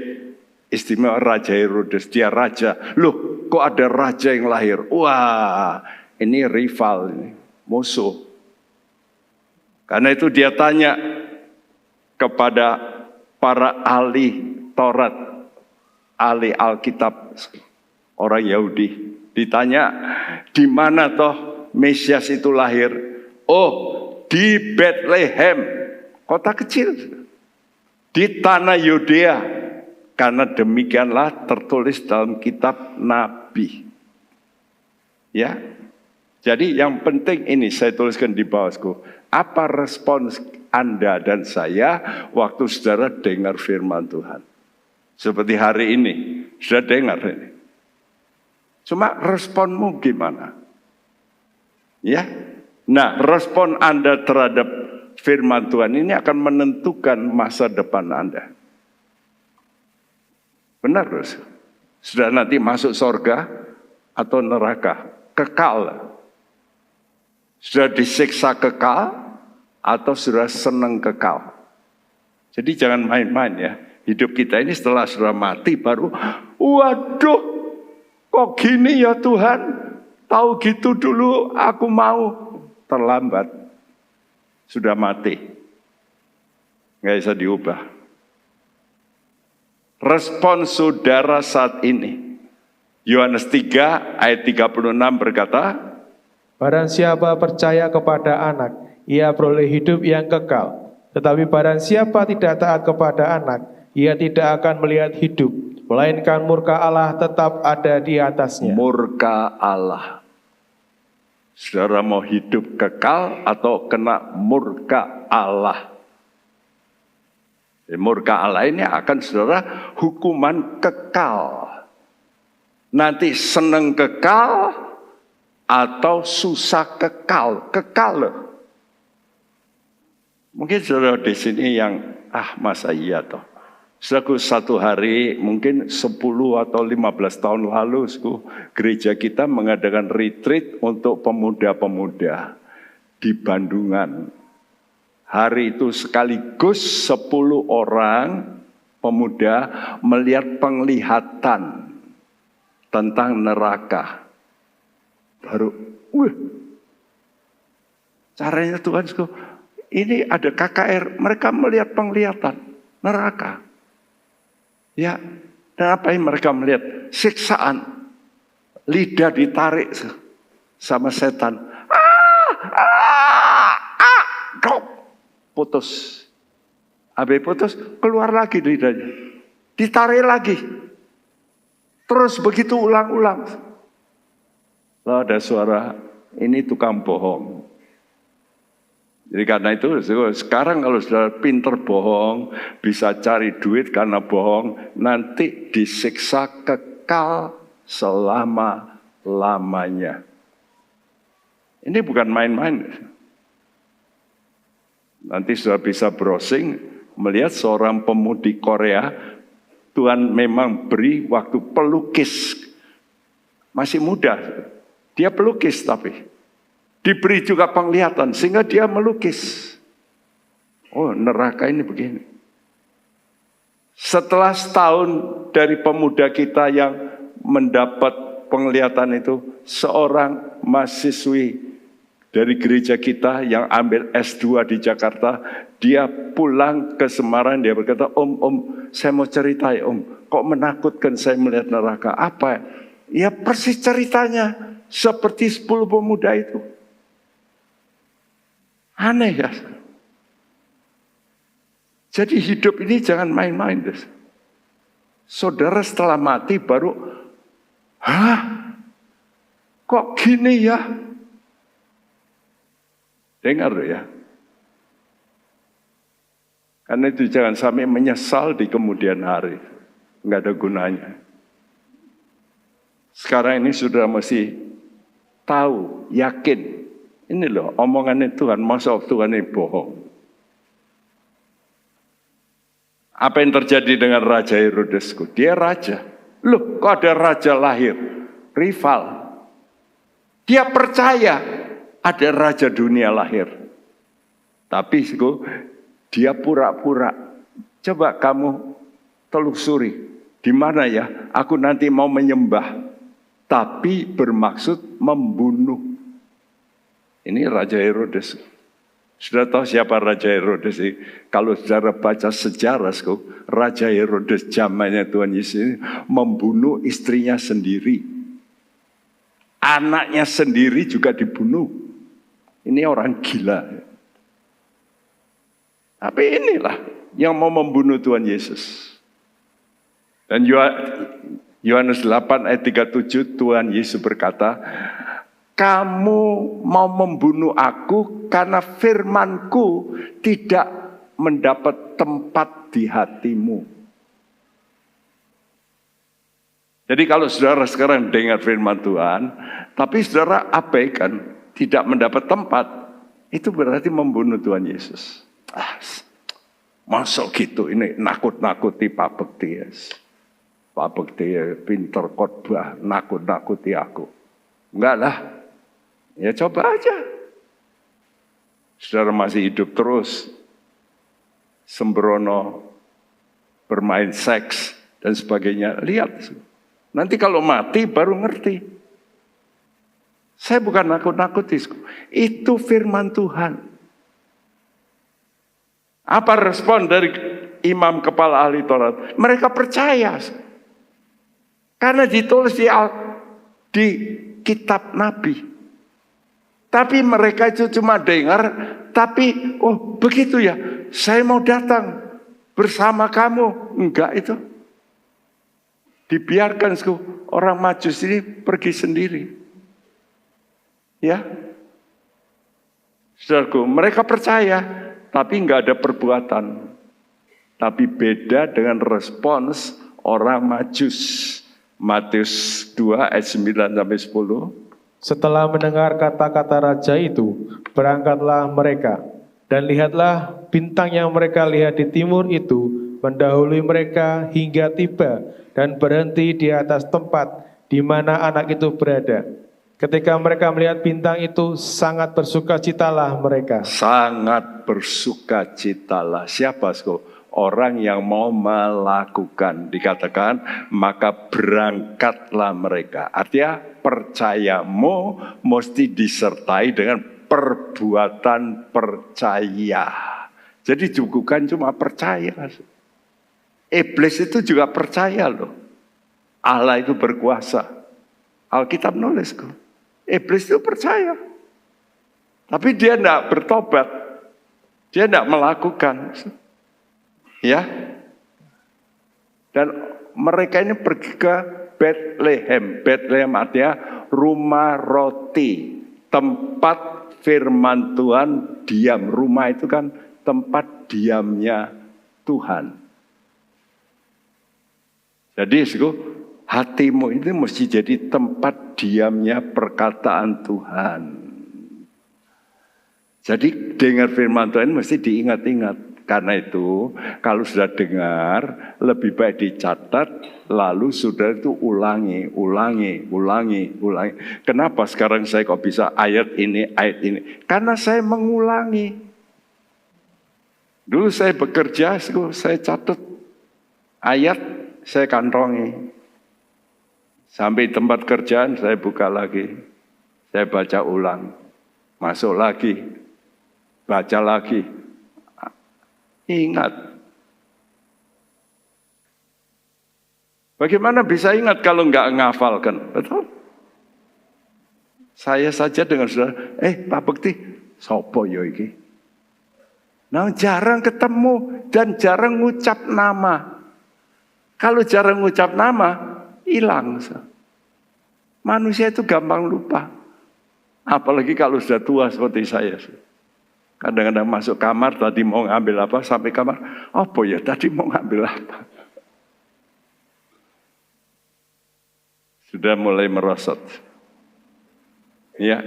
istimewa Raja Herodes, dia raja. Loh, kok ada raja yang lahir? Wah, ini rival, ini musuh. Karena itu dia tanya kepada para ahli Taurat, ahli Alkitab, orang Yahudi, ditanya, di mana toh Mesias itu lahir? Oh, di Bethlehem, kota kecil, di tanah Yudea, karena demikianlah tertulis dalam kitab Nabi. Ya, jadi yang penting ini saya tuliskan di bawahku. Apa respons Anda dan saya waktu saudara dengar firman Tuhan? Seperti hari ini, sudah dengar ini. Cuma responmu gimana? Ya, nah respon Anda terhadap firman Tuhan ini akan menentukan masa depan Anda. Benar, sudah nanti masuk surga atau neraka? Kekal. Sudah disiksa kekal atau sudah senang kekal? Jadi jangan main-main ya. Hidup kita ini setelah sudah mati baru, waduh, kok gini ya Tuhan? Tahu gitu dulu aku mau. Terlambat. Sudah mati. Nggak bisa diubah. Respon saudara saat ini. Yohanes 3 ayat 36 berkata, barang siapa percaya kepada anak, ia beroleh hidup yang kekal. Tetapi barang siapa tidak taat kepada anak, ia tidak akan melihat hidup, melainkan murka Allah tetap ada di atasnya. Murka Allah. Saudara mau hidup kekal atau kena murka Allah? Murka Allah ini akan saudara hukuman kekal. Nanti seneng kekal atau susah kekal. Kekal loh. Mungkin saudara di sini yang masa iya toh. Saudaraku, satu hari mungkin 10 atau 15 tahun lalu gereja kita mengadakan retreat untuk pemuda-pemuda di Bandungan. Hari itu sekaligus 10 orang pemuda melihat penglihatan tentang neraka. Baru, caranya Tuhan, ini ada KKR, mereka melihat penglihatan neraka. Ya, dan apa yang mereka melihat? Siksaan, lidah ditarik sama setan. Putus. Habis putus, keluar lagi lidahnya. Ditarik lagi. Terus begitu ulang-ulang. Lalu ada suara, ini tukang bohong. Jadi karena itu sekarang kalau sudah pinter bohong, bisa cari duit karena bohong, nanti disiksa kekal selama-lamanya. Ini bukan main-main. Nanti sudah bisa browsing, melihat seorang pemudi Korea, Tuhan memang beri waktu pelukis. Masih muda, dia pelukis tapi. Diberi juga penglihatan, sehingga dia melukis. Oh, neraka ini begini. Setelah setahun dari pemuda kita yang mendapat penglihatan itu, seorang mahasiswi dari gereja kita yang ambil S2 di Jakarta, dia pulang ke Semarang, dia berkata, Om, saya mau cerita ya Om, kok menakutkan saya melihat neraka? Apa? Ya persis ceritanya, seperti 10 pemuda itu. Aneh ya. Jadi hidup ini jangan main-main. Saudara setelah mati baru, kok gini ya? Dengar ya. Karena itu jangan sampai menyesal di kemudian hari. Enggak ada gunanya. Sekarang ini sudah mesti tahu, yakin. Ini loh omongannya Tuhan, masa Tuhan ini bohong. Apa yang terjadi dengan Raja Herodes? Dia raja. Loh, kok ada raja lahir? Rival. Dia percaya ada raja dunia lahir. Tapi dia pura-pura. Coba kamu telusuri. Di mana ya? Aku nanti mau menyembah. Tapi bermaksud membunuh. Ini Raja Herodes. Sudah tahu siapa Raja Herodes ini? Kalau saudara baca sejarah, Raja Herodes zamannya Tuhan Yesus ini membunuh istrinya sendiri. Anaknya sendiri juga dibunuh. Ini orang gila. Tapi inilah yang mau membunuh Tuhan Yesus. Dan Yohanes 8 ayat 37 Tuhan Yesus berkata, kamu mau membunuh aku karena firmanku tidak mendapat tempat di hatimu. Jadi kalau saudara sekarang dengar firman Tuhan, tapi saudara abaikan, tidak mendapat tempat, itu berarti membunuh Tuhan Yesus. Masuk gitu, ini nakut-nakuti Pak Bekti. Pak Bekti pinter khotbah, nakut-nakuti aku. Enggak lah. Ya coba aja. Saudara masih hidup terus. Sembrono. Bermain seks. Dan sebagainya. Lihat. Nanti kalau mati baru ngerti. Saya bukan nakut-nakuti. Itu firman Tuhan. Apa respon dari imam kepala ahli Taurat? Mereka percaya. Karena ditulis di kitab Nabi. Tapi mereka itu cuma dengar, tapi oh begitu ya, saya mau datang bersama kamu. Enggak itu. Dibiarkan orang Majus ini pergi sendiri. Ya. Saudaraku, mereka percaya, tapi enggak ada perbuatan. Tapi beda dengan respons orang Majus. Matius 2 ayat 9 sampai 10. Setelah mendengar kata-kata raja itu, berangkatlah mereka. Dan lihatlah bintang yang mereka lihat di timur itu mendahului mereka hingga tiba dan berhenti di atas tempat di mana anak itu berada. Ketika mereka melihat bintang itu, sangat bersukacitalah mereka. Sangat bersukacitalah. Siapa, orang yang mau melakukan, dikatakan maka berangkatlah mereka. Artinya percayamu mesti disertai dengan perbuatan percaya. Jadi bukan cuma percaya. Iblis itu juga percaya loh. Allah itu berkuasa. Alkitab nulis kok. Iblis itu percaya. Tapi dia tidak bertobat. Dia tidak melakukan. Ya, dan mereka ini pergi ke Bethlehem. Bethlehem artinya rumah roti, tempat firman Tuhan diam. Rumah itu kan tempat diamnya Tuhan. Jadi hatimu itu mesti jadi tempat diamnya perkataan Tuhan. Jadi dengar firman Tuhan mesti diingat-ingat. Karena itu, kalau sudah dengar, lebih baik dicatat, lalu sudah itu ulangi. Kenapa sekarang saya kok bisa ayat ini? Karena saya mengulangi. Dulu saya bekerja, saya catat. Ayat, saya kantongi. Sampai tempat kerjaan, saya buka lagi. Saya baca ulang. Masuk lagi. Baca lagi. Ingat. Bagaimana bisa ingat kalau enggak ngafalkan? Betul? Saya saja dengan saudara, Pak Bekti, sopo yo iki? Nah, jarang ketemu dan jarang ngucap nama. Kalau jarang ngucap nama, hilang. Manusia itu gampang lupa. Apalagi kalau sudah tua seperti saya. Kadang-kadang masuk kamar, tadi mau ngambil apa, sampai kamar, apa ya tadi mau ngambil apa. Sudah mulai merosot. Ya,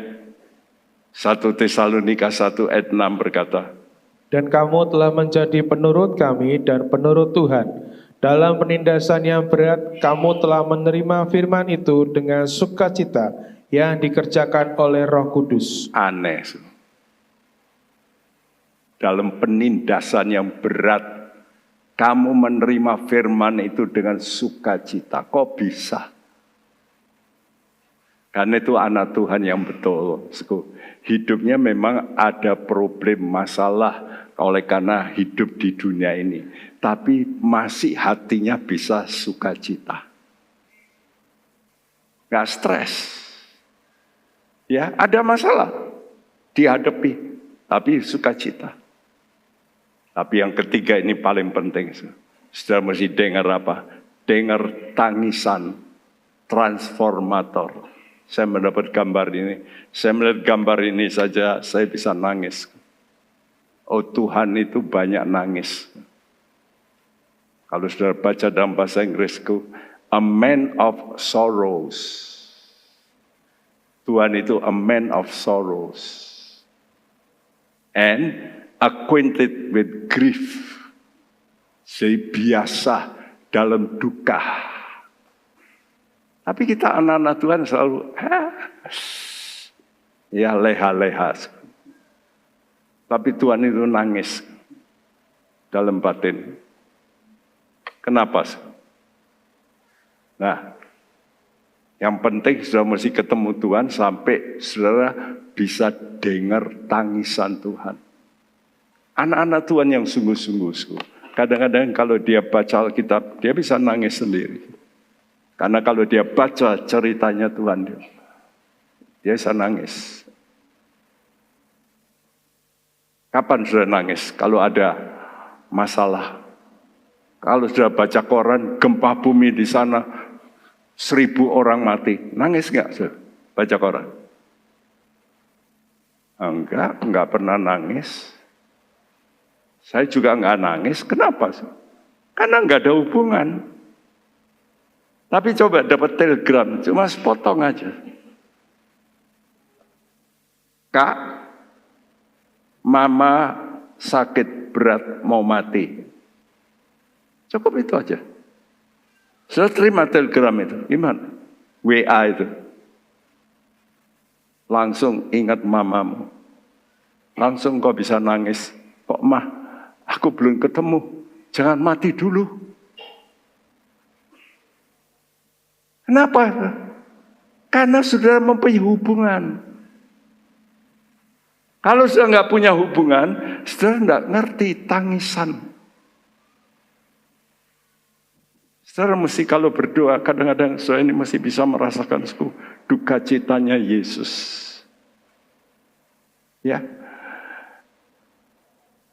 1 Tesalonika 1 ayat 6 berkata, dan kamu telah menjadi penurut kami dan penurut Tuhan. Dalam penindasan yang berat, kamu telah menerima firman itu dengan sukacita yang dikerjakan oleh Roh Kudus. Aneh. Dalam penindasan yang berat, kamu menerima firman itu dengan sukacita. Kok bisa? Karena itu anak Tuhan yang betul. Hidupnya memang ada problem, masalah oleh karena hidup di dunia ini. Tapi masih hatinya bisa sukacita. Gak stres. Ya, ada masalah dihadapi, tapi sukacita. Tapi yang ketiga ini paling penting. Saudara mesti dengar apa? Dengar tangisan transformator. Saya mendapat gambar ini. Saya melihat gambar ini saja, saya bisa nangis. Oh, Tuhan itu banyak nangis. Kalau saudara baca dalam bahasa Inggrisku, a man of sorrows. Tuhan itu a man of sorrows. And acquainted with grief. Jadi biasa dalam duka. Tapi kita anak-anak Tuhan selalu, ya leha-leha. Tapi Tuhan itu nangis dalam batin. Kenapa? Nah, yang penting saudara mesti ketemu Tuhan sampai saudara bisa dengar tangisan Tuhan. Anak-anak Tuhan yang sungguh-sungguh. Kadang-kadang kalau dia baca Alkitab, dia bisa nangis sendiri. Karena kalau dia baca ceritanya Tuhan, dia bisa nangis. Kapan sudah nangis? Kalau ada masalah. Kalau sudah baca koran, gempa bumi di sana, 1.000 orang mati. Nangis nggak sudah baca koran? Enggak pernah nangis. Saya juga enggak nangis. Kenapa? Karena enggak ada hubungan. Tapi coba dapat telegram, cuma sepotong aja. Kak, mama sakit berat mau mati. Cukup itu aja. Saya terima telegram itu, gimana? WA itu. Langsung ingat mamamu. Langsung kau bisa nangis. Kok mah, aku belum ketemu. Jangan mati dulu. Kenapa? Karena saudara mempunyai hubungan. Kalau sudah nggak punya hubungan, saudara nggak ngerti tangisan. Saudara mesti kalau berdoa, kadang-kadang saudara ini mesti bisa merasakan duka citanya Yesus. Ya.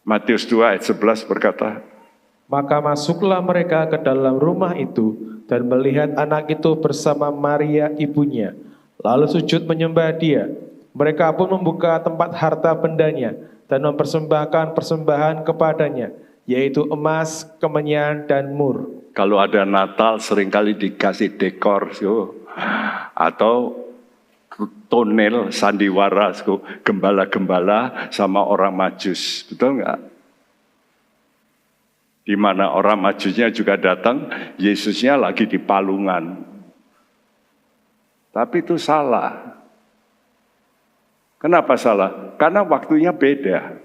Matius 2 ayat 11 berkata, maka masuklah mereka ke dalam rumah itu dan melihat anak itu bersama Maria ibunya. Lalu sujud menyembah dia. Mereka pun membuka tempat harta bendanya dan mempersembahkan persembahan kepadanya, yaitu emas, kemenyan, dan mur. Kalau ada Natal seringkali dikasih dekor atau tonel sandiwara, gembala-gembala sama orang Majus, betul nggak? Di mana orang Majusnya juga datang, Yesusnya lagi di palungan. Tapi itu salah. Kenapa salah? Karena waktunya beda.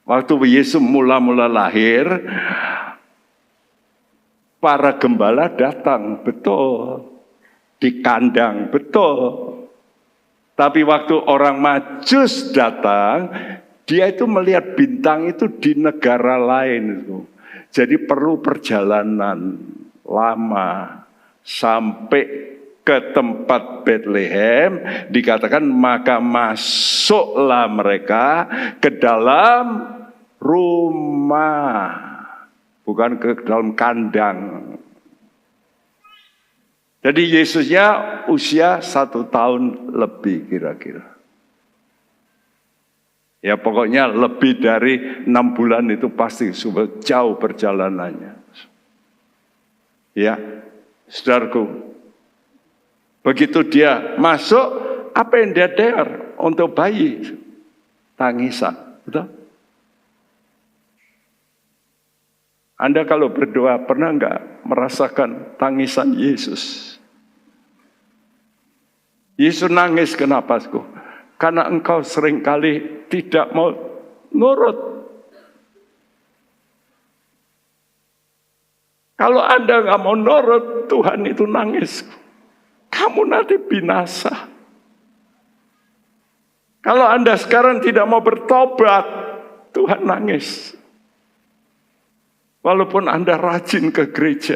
Waktu Yesus mula-mula lahir, para gembala datang, betul. Di kandang, betul. Tapi waktu orang Majus datang, dia itu melihat bintang itu di negara lain. Jadi perlu perjalanan lama sampai ke tempat Bethlehem. Dikatakan maka masuklah mereka ke dalam rumah. Bukan ke dalam kandang. Jadi Yesusnya usia 1 tahun lebih kira-kira. Ya pokoknya lebih dari 6 bulan itu pasti sudah jauh perjalanannya. Ya, saudaraku. Begitu dia masuk, apa yang dia dengar untuk bayi? Tangisan, betul? Anda kalau berdoa pernah enggak merasakan tangisan Yesus? Yesus nangis kenapa? Karena engkau seringkali tidak mau nurut. Kalau Anda nggak mau nurut, Tuhan itu nangis. kamu nanti binasa. Kalau Anda sekarang tidak mau bertobat, Tuhan nangis. Walaupun Anda rajin ke gereja,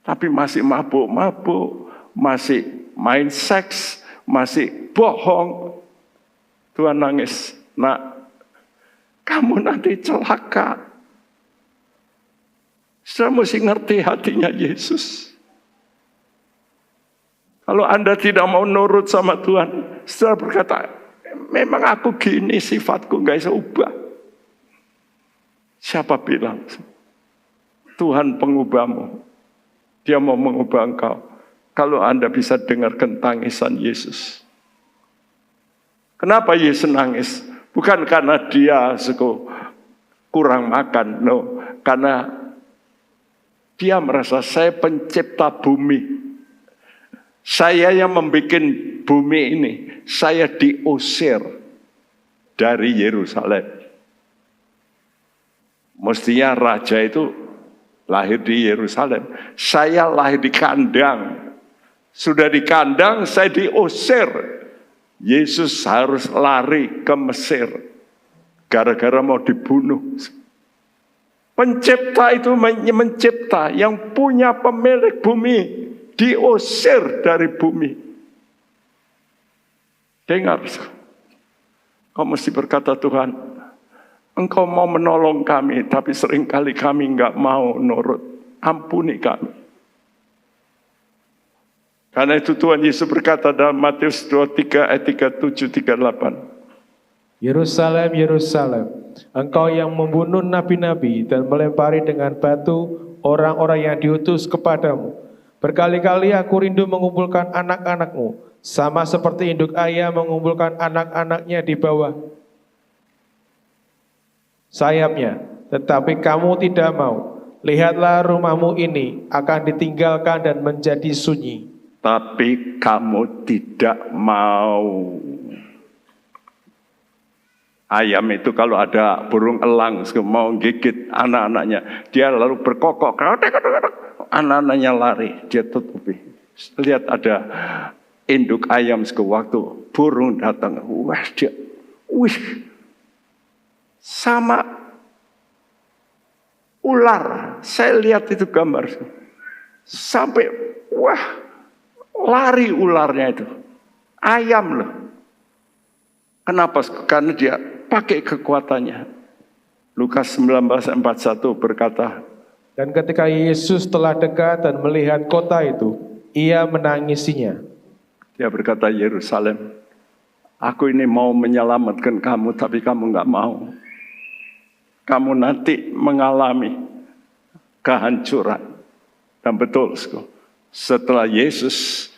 tapi masih mabuk-mabuk, masih main seks, masih bohong, Tuhan nangis. Nak, kamu nanti celaka. Saudara mesti ngerti hatinya Yesus. Kalau Anda tidak mau nurut sama Tuhan, saudara berkata, memang aku gini sifatku, gak bisa ubah. Siapa bilang? Tuhan pengubahmu. Dia mau mengubah engkau. Kalau Anda bisa dengarkan tangisan Yesus. Kenapa Yesus nangis? Bukan karena dia kurang makan. No. Karena dia merasa saya pencipta bumi. Saya yang membuat bumi ini. Saya diusir dari Yerusalem. Mestinya raja itu lahir di Yerusalem. Saya lahir di kandang. Sudah di kandang, saya diusir. Yesus harus lari ke Mesir. Gara-gara mau dibunuh. Pencipta itu mencipta. Yang punya pemilik bumi. Diusir dari bumi. Dengar. Kau mesti berkata, Tuhan, Engkau mau menolong kami. Tapi seringkali kami enggak mau nurut. Ampuni kami. Karena itu Tuhan Yesus berkata dalam Matius 23 ayat 37-38. Yerusalem, Yerusalem, engkau yang membunuh nabi-nabi dan melempari dengan batu orang-orang yang diutus kepadamu. Berkali-kali aku rindu mengumpulkan anak-anakmu, sama seperti induk ayam mengumpulkan anak-anaknya di bawah sayapnya. Tetapi kamu tidak mau. Lihatlah rumahmu ini akan ditinggalkan dan menjadi sunyi. Tapi kamu tidak mau. Ayam itu kalau ada burung elang mau gigit anak-anaknya, dia lalu berkokok, anak-anaknya lari, dia tutupi. Lihat ada induk ayam waktu burung datang, wah dia, sama ular. Saya lihat itu gambar, sampai lari ularnya itu. Ayam loh. Kenapa? Karena dia pakai kekuatannya. Lukas 19:41 berkata, dan ketika Yesus telah dekat dan melihat kota itu, ia menangisinya. Dia berkata, Yerusalem, aku ini mau menyelamatkan kamu, tapi kamu gak mau. Kamu nanti mengalami kehancuran. Dan betul, setelah Yesus,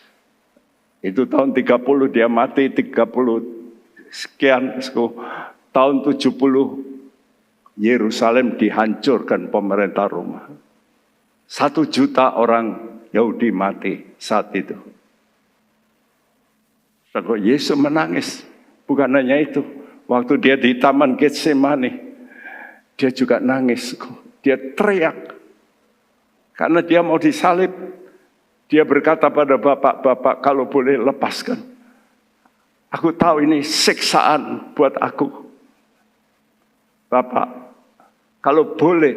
itu tahun 30 dia mati, 30 sekian, tahun 70 Yerusalem dihancurkan pemerintah Roma. 1 juta orang Yahudi mati saat itu. Yesus menangis. Bukan hanya itu. Waktu dia di Taman Getsemani, dia juga nangis. Dia teriak. Karena dia mau disalib. Dia berkata pada Bapak, kalau boleh lepaskan. Aku tahu ini siksaan buat aku. Bapak, kalau boleh.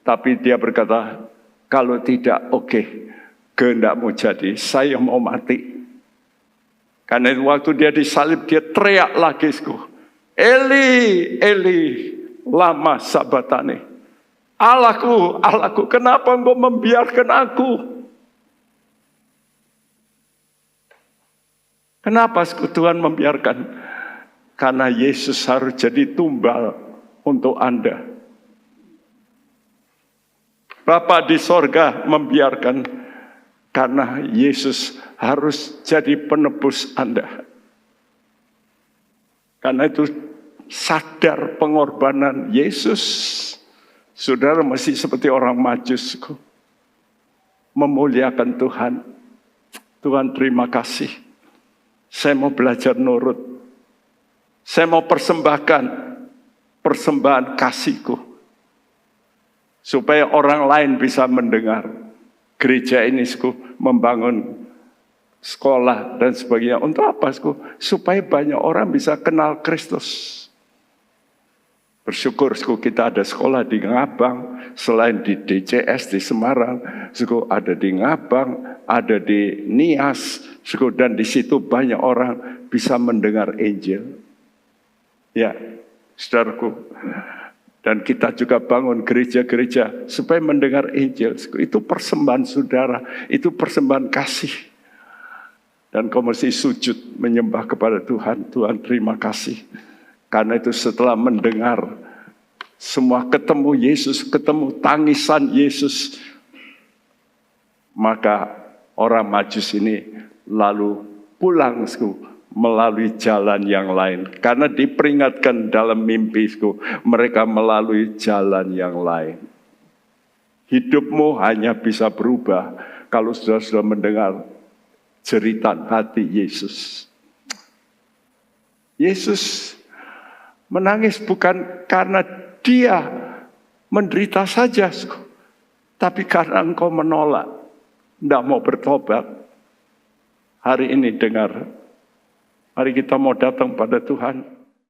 Tapi dia berkata, kalau tidak, oke. Kehendakmu jadi, saya mau mati. Karena waktu dia disalib, dia teriak lagi. Eli, Eli, lama sabatane. Allahku, Allahku, kenapa engkau membiarkan aku? Kenapa Tuhan membiarkan? Karena Yesus harus jadi tumbal untuk Anda. Bapa di sorga membiarkan karena Yesus harus jadi penebus Anda. Karena itu sadar pengorbanan Yesus. Saudara masih seperti orang Majus. Memuliakan Tuhan. Tuhan terima kasih. Saya mau belajar nurut. Saya mau persembahkan persembahan kasihku. Supaya orang lain bisa mendengar. Gereja ini membangun sekolah dan sebagainya. Untuk apa? Supaya banyak orang bisa kenal Kristus. Bersyukur kita ada sekolah di Ngabang, selain di DCS di Semarang, ada di Ngabang, ada di Nias, dan di situ banyak orang bisa mendengar Injil. Ya, saudaraku. Dan kita juga bangun gereja-gereja supaya mendengar Injil. Itu persembahan saudara, itu persembahan kasih. Dan kau mesti sujud menyembah kepada Tuhan. Tuhan terima kasih. Karena itu setelah mendengar semua ketemu Yesus, ketemu tangisan Yesus, maka orang Majus ini lalu pulang melalui jalan yang lain. Karena diperingatkan dalam mimpi mereka melalui jalan yang lain. Hidupmu hanya bisa berubah kalau sudah mendengar jeritan hati Yesus. Yesus menangis bukan karena dia menderita saja, tapi karena engkau menolak, tidak mau bertobat. Hari ini dengar, mari kita mau datang pada Tuhan.